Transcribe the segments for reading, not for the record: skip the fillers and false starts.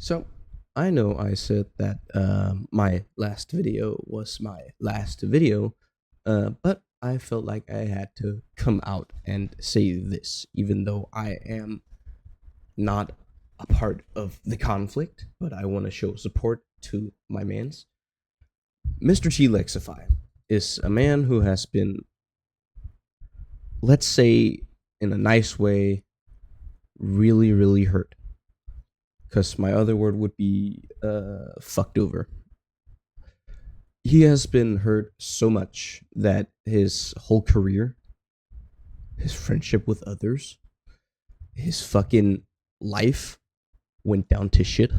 So, I know I said that my last video was my last video, but I felt like I had to come out and say this, even though I am not a part of the conflict, but I want to show support to my mans. Mr. T Lexify is a man who has been, let's say, in a nice way, really, really hurt. Because my other word would be fucked over. He has been hurt so much that his whole career, his friendship with others, his fucking life went down to shit.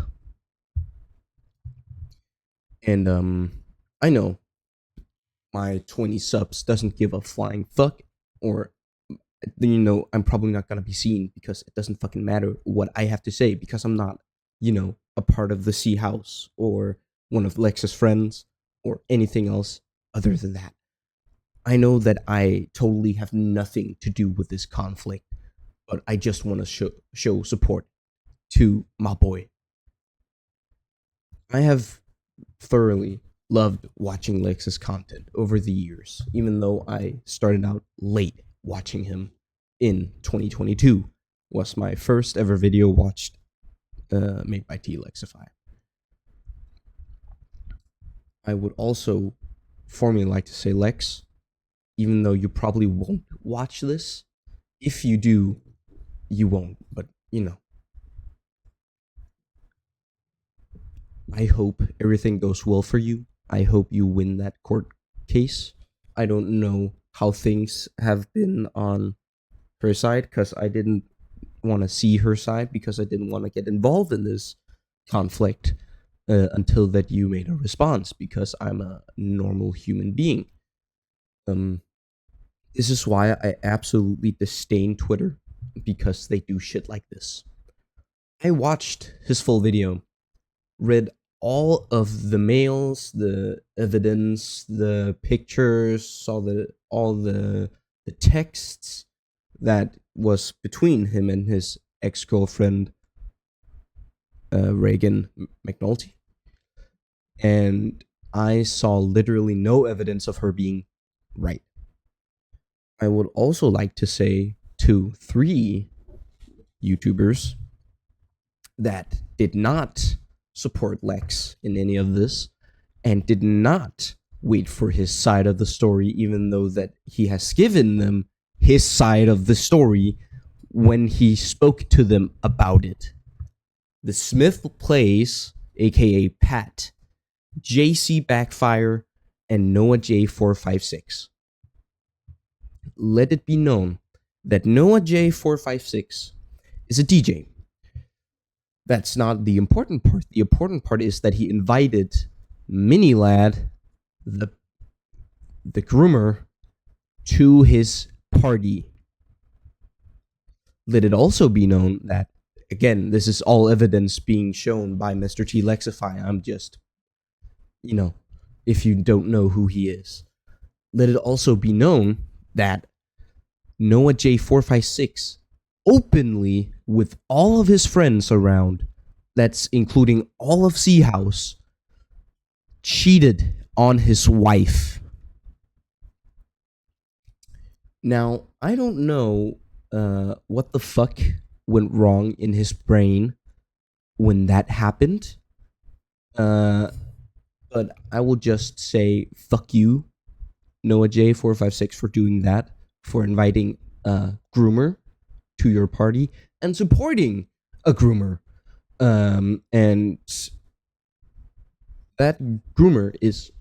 And I know my 20 subs doesn't give a flying fuck, or I'm probably not gonna be seen because it doesn't fucking matter what I have to say because I'm not, a part of the Sea House or one of Lex's friends or anything else other than that. I know that I totally have nothing to do with this conflict, but I just want to show support to my boy. I have thoroughly loved watching Lex's content over the years, even though I started out late watching him in 2022. Was my first ever video watched made by T Lexify. I would also formally like to say, Lex, even though you probably won't watch this, if you do, you won't, but I hope everything goes well for you. I hope you win that court case. I don't know how things have been on her side because I didn't want to see her side because I didn't want to get involved in this conflict until that you made a response because I'm a normal human being. This is why I absolutely disdain Twitter because they do shit like this. I watched his full video, read all of the mails, the evidence, the pictures, all the texts that was between him and his ex-girlfriend Reagan McNulty, and I saw literally no evidence of her being right. I would also like to say to 3 YouTubers that did not support Lex in any of this and did not wait for his side of the story, even though that he has given them his side of the story when he spoke to them about it. The Smith Plays, aka Pat, JC Backfire, and Noah J456. Let it be known that Noah J456 is a DJ. That's not the important part. The important part is that he invited Mini Lad, the groomer, to his party. Let it also be known that, again, this is all evidence being shown by Mr. T Lexify. I'm just, if you don't know who he is. Let it also be known that Noah J456 openly, with all of his friends around, that's including all of Sea House, cheated on his wife. Now, I don't know what the fuck went wrong in his brain when that happened. But I will just say, fuck you, Noah J456, for doing that, for inviting a groomer to your party and supporting a groomer. And that groomer is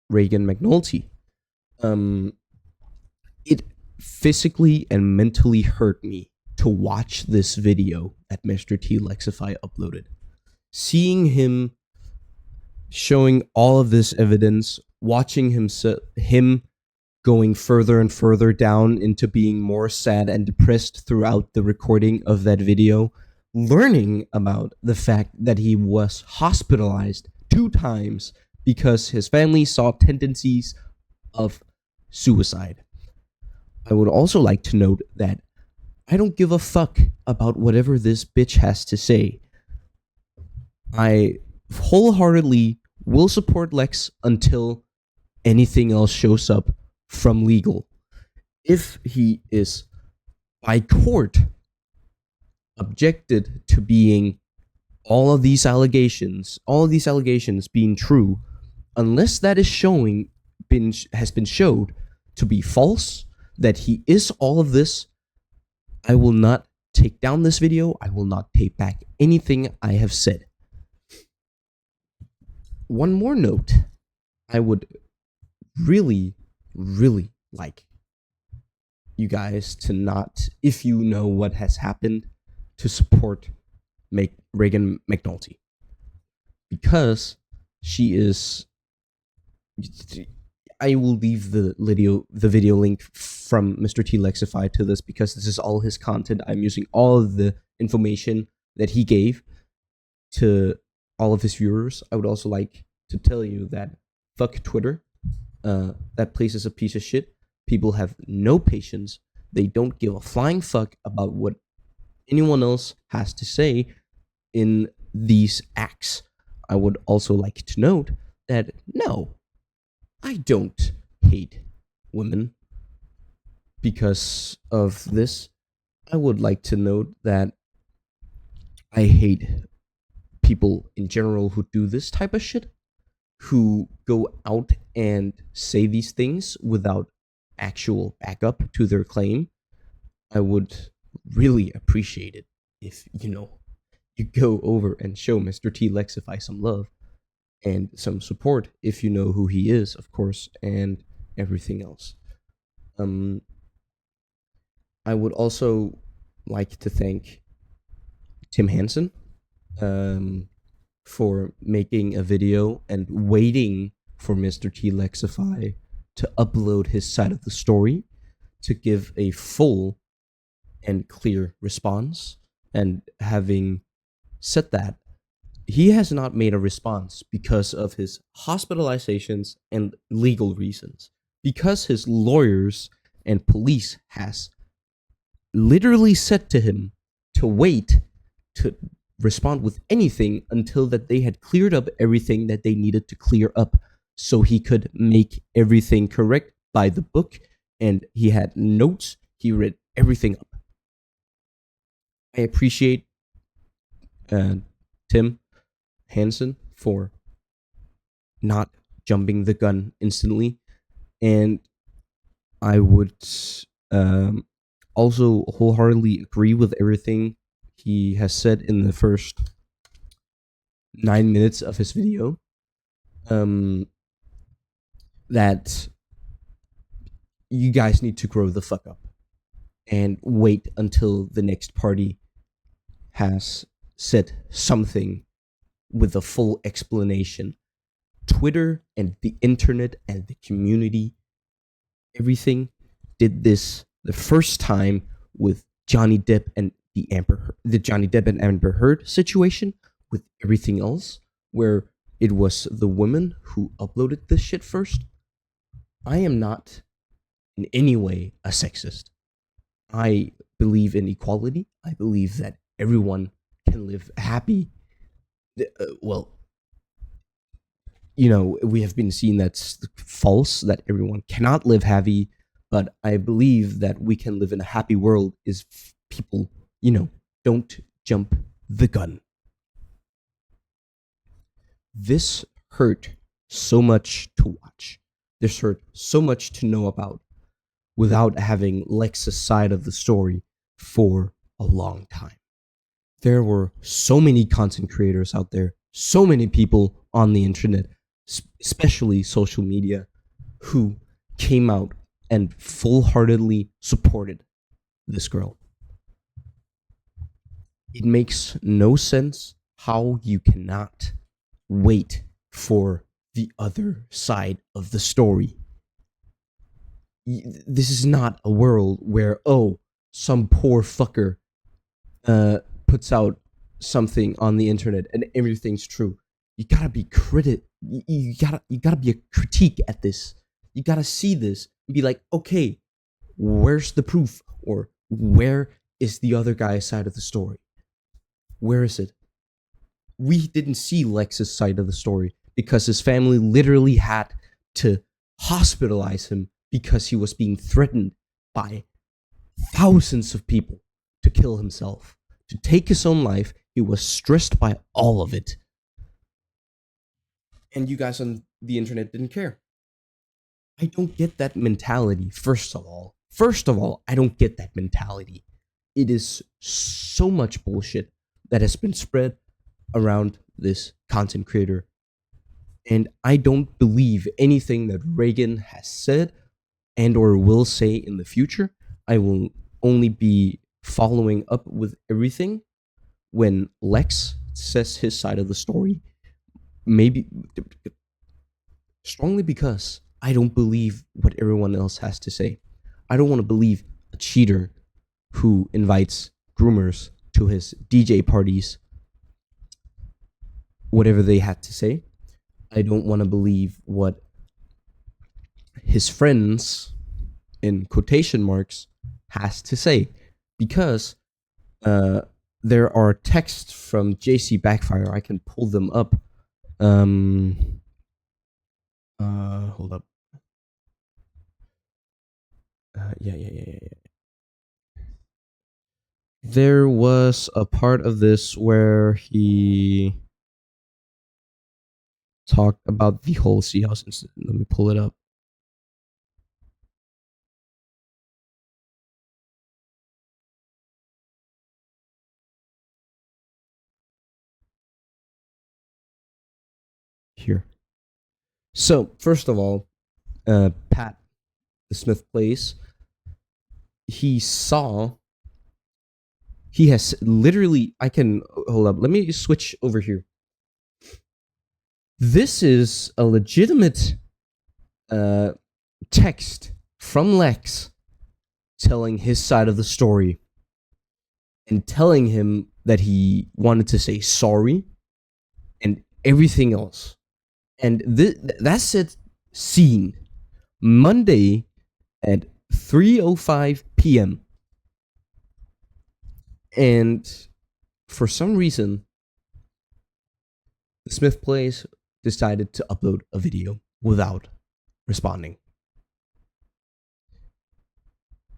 Reagan McNulty. It physically and mentally hurt me to watch this video that Mr. T Lexify uploaded. Seeing him showing all of this evidence, watching him going further and further down into being more sad and depressed throughout the recording of that video, learning about the fact that he was hospitalized 2 times because his family saw tendencies of suicide. I would also like to note that I don't give a fuck about whatever this bitch has to say. I wholeheartedly will support Lex until anything else shows up from legal. If he is by court objected to being all of these allegations being true, unless that is has been showed to be false, that he is all of this, I will not take down this video. I will not take back anything I have said. One more note, I would really, really like you guys to not, if you know what has happened, to support Reagan McNulty, because she is. I will leave the video link from Mr. T Lexify to this, because this is all his content. I'm using all of the information that he gave to all of his viewers. I would also like to tell you that fuck Twitter. That place is a piece of shit. People have no patience. They don't give a flying fuck about what anyone else has to say in these acts. I would also like to note that no, I don't hate women because of this. I would like to note that I hate people in general who do this type of shit, who go out and say these things without actual backup to their claim. I would really appreciate it if, you go over and show Mr. T Lexify some love and some support, if you know who he is, of course, and everything else. I would also like to thank Tim Hansen for making a video and waiting for Mr. T Lexify to upload his side of the story to give a full and clear response. And having said that, he has not made a response because of his hospitalizations and legal reasons, because his lawyers and police has literally said to him to wait to respond with anything until that they had cleared up everything that they needed to clear up, so he could make everything correct by the book. And he had notes. He read everything up. I appreciate Tim Hansen for not jumping the gun instantly. And I would also wholeheartedly agree with everything he has said in the first 9 minutes of his video. That you guys need to grow the fuck up and wait until the next party has said something with a full explanation. Twitter and the internet and the community, everything did this the first time with Johnny Depp and the Johnny Depp and Amber Heard situation, with everything else, where it was the women who uploaded this shit first. I am not in any way a sexist. I believe in equality. I believe that everyone can live happy. Well, we have been seeing that's false, that everyone cannot live happy, but I believe that we can live in a happy world if people, don't jump the gun. This hurt so much to watch. This hurt so much to know about without having Lex's side of the story for a long time. There were so many content creators out there, so many people on the internet, especially social media, who came out and full-heartedly supported this girl. It makes no sense how you cannot wait for the other side of the story. This is not a world where, some poor fucker puts out something on the internet and everything's true. You gotta be you gotta be a critique at this. You gotta see this and be like, okay, where's the proof? Or where is the other guy's side of the story? Where is it? we didn't see Lex's side of the story because his family literally had to hospitalize him because he was being threatened by thousands of people to kill himself, to take his own life. He was stressed by all of it. And you guys on the internet didn't care. I don't get that mentality, first of all. First of all, I don't get that mentality. It is so much bullshit that has been spread around this content creator. And I don't believe anything that Reagan has said and or will say in the future. I will only be following up with everything when Lex says his side of the story. Maybe strongly because I don't believe what everyone else has to say. I don't want to believe a cheater who invites groomers to his DJ parties, whatever they had to say. I don't want to believe what his friends, in quotation marks, has to say, because there are texts from JC Backfire. I can pull them up. Hold up. Yeah. There was a part of this where he talked about the whole Sea House incident. Let me pull it up. Here. So, first of all, Pat, the Smith Place, he has literally, I can, hold up, let me switch over here. This is a legitimate text from Lex telling his side of the story and telling him that he wanted to say sorry and everything else. And that's it. Seen Monday at 3:05 p.m. And for some reason, the Smith Place decided to upload a video without responding.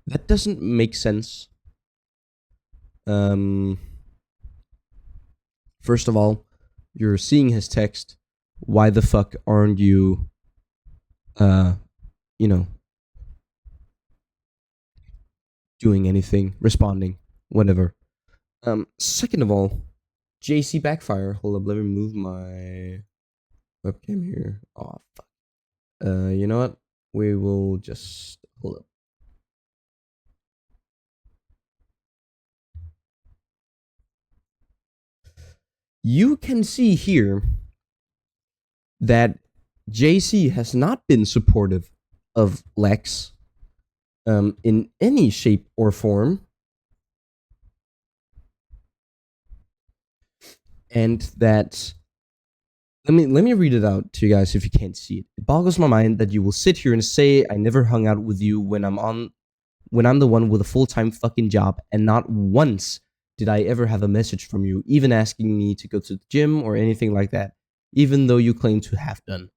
That doesn't make sense. First of all, you're seeing his text. Why the fuck aren't you, doing anything, responding, whatever? Second of all, JC Backfire. Hold up, let me move my webcam here. Oh fuck. You know what? We will just hold up. You can see here that JC has not been supportive of Lex in any shape or form. And that, let me read it out to you guys if you can't see it. It boggles my mind that you will sit here and say I never hung out with you when I'm the one with a full-time fucking job, and not once did I ever have a message from you, even asking me to go to the gym or anything like that, even though you claim to have done.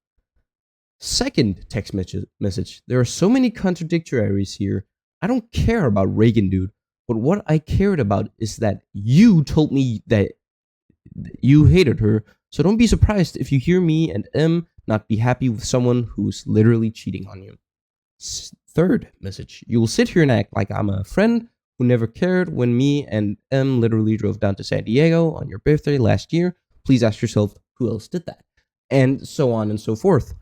Second text message. There are so many contradictories here. I don't care about Reagan, dude. But what I cared about is that you told me that you hated her. So don't be surprised if you hear me and M not be happy with someone who's literally cheating on you. Third message. You will sit here and act like I'm a friend who never cared when me and M literally drove down to San Diego on your birthday last year. Please ask yourself who else did that. And so on and so forth.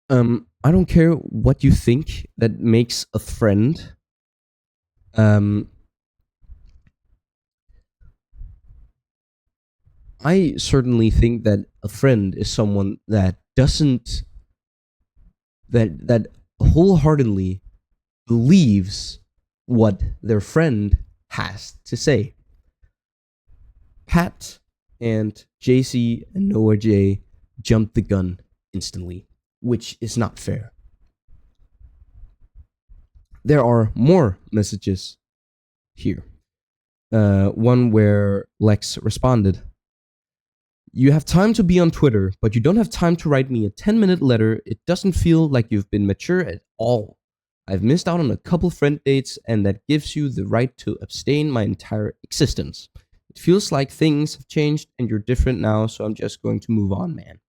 I don't care what you think that makes a friend. I certainly think that a friend is someone that doesn't, that wholeheartedly believes what their friend has to say. Pat and JC and Noah J jumped the gun instantly, which is not fair. There are more messages here. one where Lex responded, "You have time to be on Twitter, but you don't have time to write me a 10-minute letter. It doesn't feel like you've been mature at all. I've missed out on a couple friend dates, and that gives you the right to abstain my entire existence. It feels like things have changed and you're different now, so I'm just going to move on, man."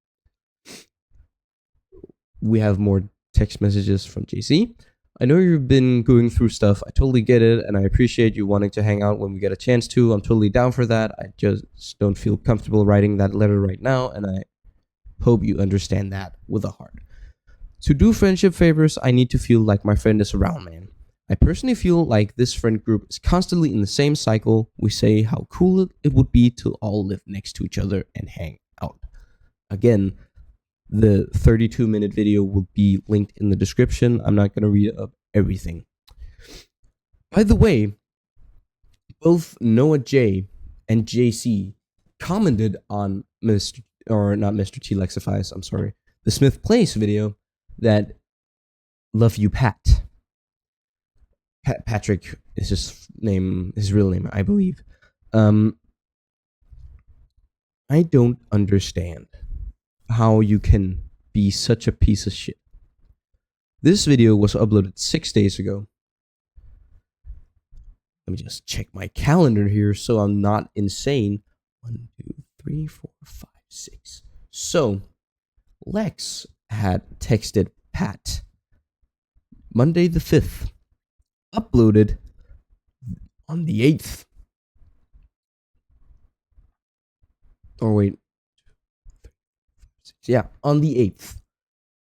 We have more text messages from JC. "I know you've been going through stuff. I totally get it, and I appreciate you wanting to hang out when we get a chance to. I'm totally down for that. I just don't feel comfortable writing that letter right now, and I hope you understand that with a heart. To do friendship favors, I need to feel like my friend is around, man. I personally feel like this friend group is constantly in the same cycle. We say how cool it would be to all live next to each other and hang out." Again, the 32-minute video will be linked in the description. I'm not going to read up everything. By the way, both Noah J and JC commented on Mr. T Lexifies, I'm sorry, the Smith Place video that "Love you, Pat." Patrick is his real name, I believe. I don't understand how you can be such a piece of shit. This video was uploaded 6 days ago. Let me just check my calendar here so I'm not insane. 1, 2, 3, 4, 5, 6. So, Lex had texted Pat Monday the 5th, uploaded on the 8th. Or wait. Yeah, on the 8th.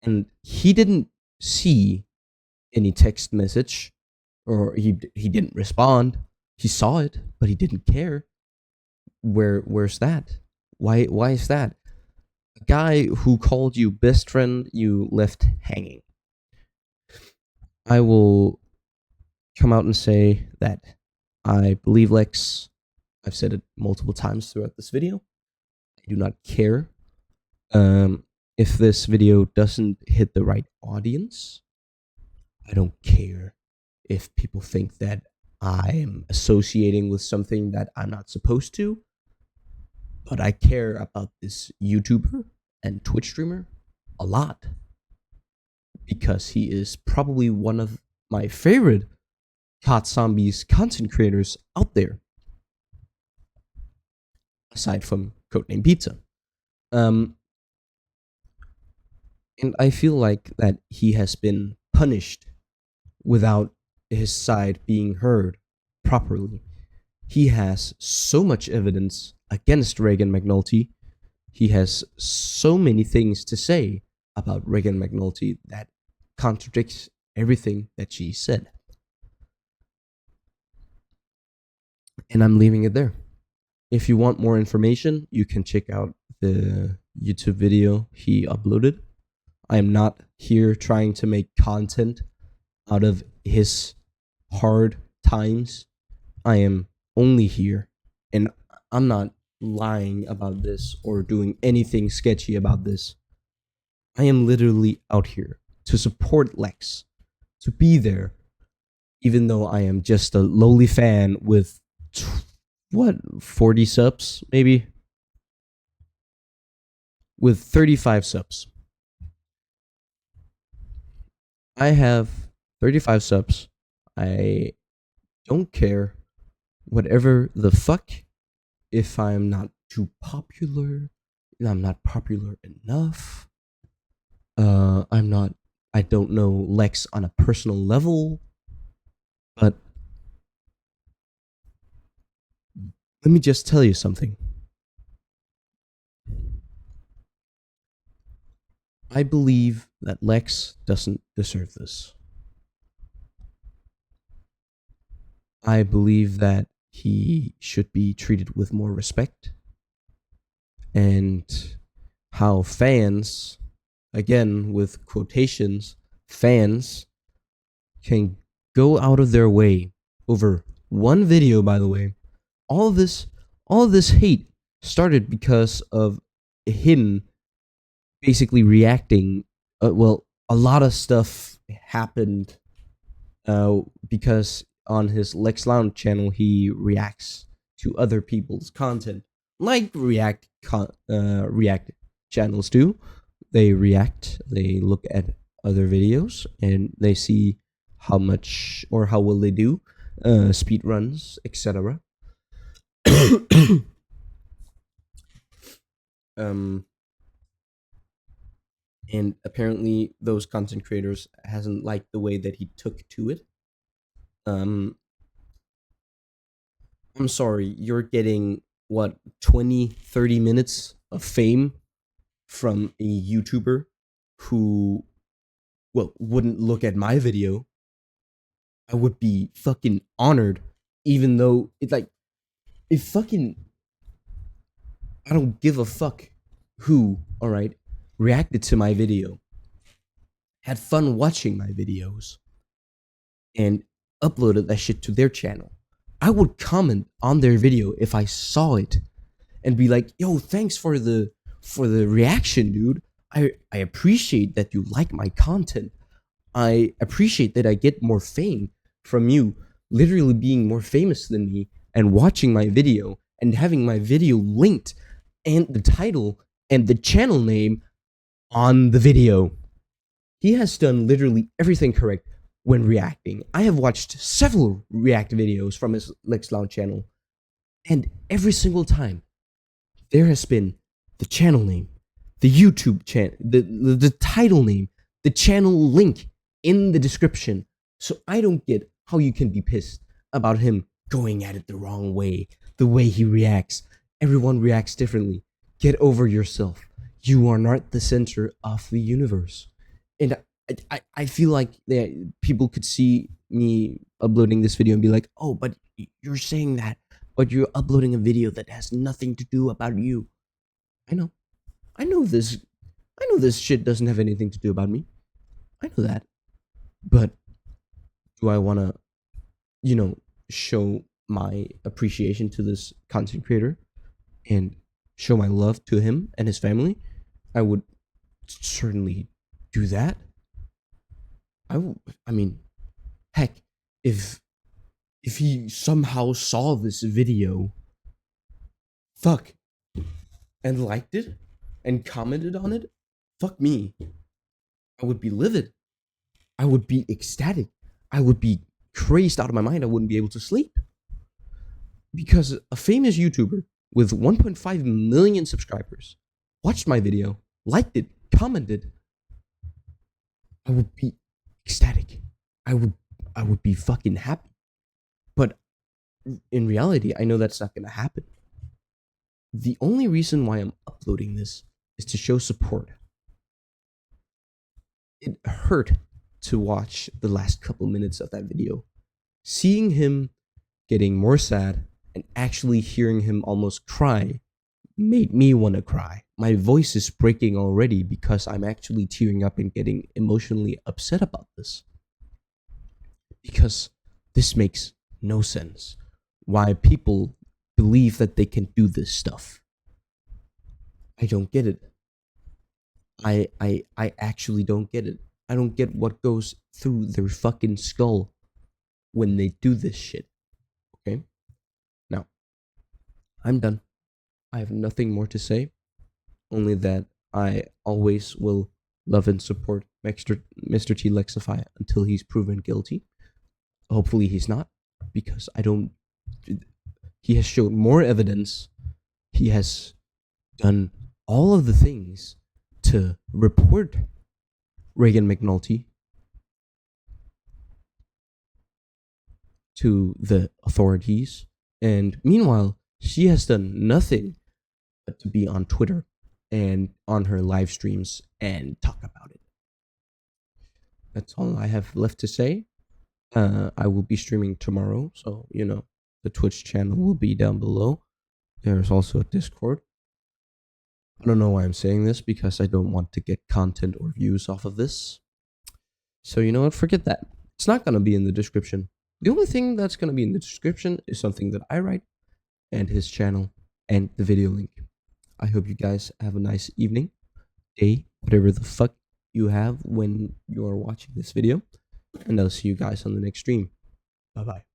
And he didn't see any text message, or he didn't respond. He saw it, but he didn't care. Where's that? Why is that? A guy who called you best friend, you left hanging. I will come out and say that I believe Lex. I've said it multiple times throughout this video. I do not care if this video doesn't hit the right audience. I don't care if people think that I'm associating with something that I'm not supposed to. But I care about this YouTuber and Twitch streamer a lot, because he is probably one of my favorite COD Zombies content creators out there, aside from Codename Pizza. And I feel like that he has been punished without his side being heard properly. He has so much evidence against Reagan McNulty. He has so many things to say about Reagan McNulty that contradicts everything that she said. And I'm leaving it there. If you want more information, you can check out the YouTube video he uploaded. I am not here trying to make content out of his hard times. I am only here, and I'm not lying about this or doing anything sketchy about this. I am literally out here to support Lex, to be there, even though I am just a lowly fan with 40 subs, maybe? With 35 subs. I have 35 subs. I don't care whatever the fuck if I'm not too popular, and I'm not popular enough. I don't know Lex on a personal level, but let me just tell you something. I believe that Lex doesn't deserve this. I believe that he should be treated with more respect, and how fans, again with quotations, fans can go out of their way over one video. By the way, all this hate started because of him basically reacting. Well, a lot of stuff happened because on his Lex Lounge channel he reacts to other people's content, like React channels do. They react, they look at other videos, and they see how much or how well they do, speed runs, etc. um, and apparently those content creators hasn't liked the way that he took to it. um I'm sorry, you're getting what, 20-30 minutes of fame from a YouTuber who, well, wouldn't look at my video. I would be fucking honored, even though it's like, if fucking, I don't give a fuck who, alright, reacted to my video, had fun watching my videos, and uploaded that shit to their channel. I would comment on their video if I saw it and be like, yo, thanks for the reaction, dude. I appreciate that you like my content. I appreciate that I get more fame from you literally being more famous than me and watching my video and having my video linked and the title and the channel name on the video. He has done literally everything correct when reacting. I have watched several React videos from his LexLoud channel, and every single time there has been the channel name, the YouTube channel, the title name, the channel link in the description. So I don't get how you can be pissed about him going at it the wrong way, the way he reacts. Everyone reacts differently. Get over yourself. You are not the center of the universe. And I feel like people could see me uploading this video and be like, oh, but you're saying that, but you're uploading a video that has nothing to do about you. I know. I know this shit doesn't have anything to do about me. I know that. But do I want to, show my appreciation to this content creator and show my love to him and his family? I would certainly do that. I mean, heck, if he somehow saw this video, fuck, and liked it and commented on it, fuck me. I would be livid. I would be ecstatic. I would be crazed out of my mind. I wouldn't be able to sleep. Because a famous YouTuber with 1.5 million subscribers watched my video, liked it, commented. I would be ecstatic. I would be fucking happy. But in reality, I know that's not going to happen. The only reason why I'm uploading this is to show support. It hurt to watch the last couple minutes of that video. Seeing him getting more sad and actually hearing him almost cry made me want to cry. My voice is breaking already because I'm actually tearing up and getting emotionally upset about this. Because this makes no sense. Why people believe that they can do this stuff. I don't get it. I actually don't get it. I don't get what goes through their fucking skull when they do this shit. Okay? Now, I'm done. I have nothing more to say. Only that I always will love and support Mr. T. Lexify until he's proven guilty. Hopefully he's not, because he has showed more evidence. He has done all of the things to report Reagan McNulty to the authorities, and meanwhile, she has done nothing but to be on Twitter and on her live streams and talk about it. That's all I have left to say. I will be streaming tomorrow, so the Twitch channel will be down below. There's also a Discord. I don't know why I'm saying this, because I don't want to get content or views off of this. So you know what? Forget that. It's not going to be in the description. The only thing that's going to be in the description is something that I write, and his channel, and the video link. I hope you guys have a nice evening, day, whatever the fuck you have when you're watching this video. And I'll see you guys on the next stream. Bye-bye.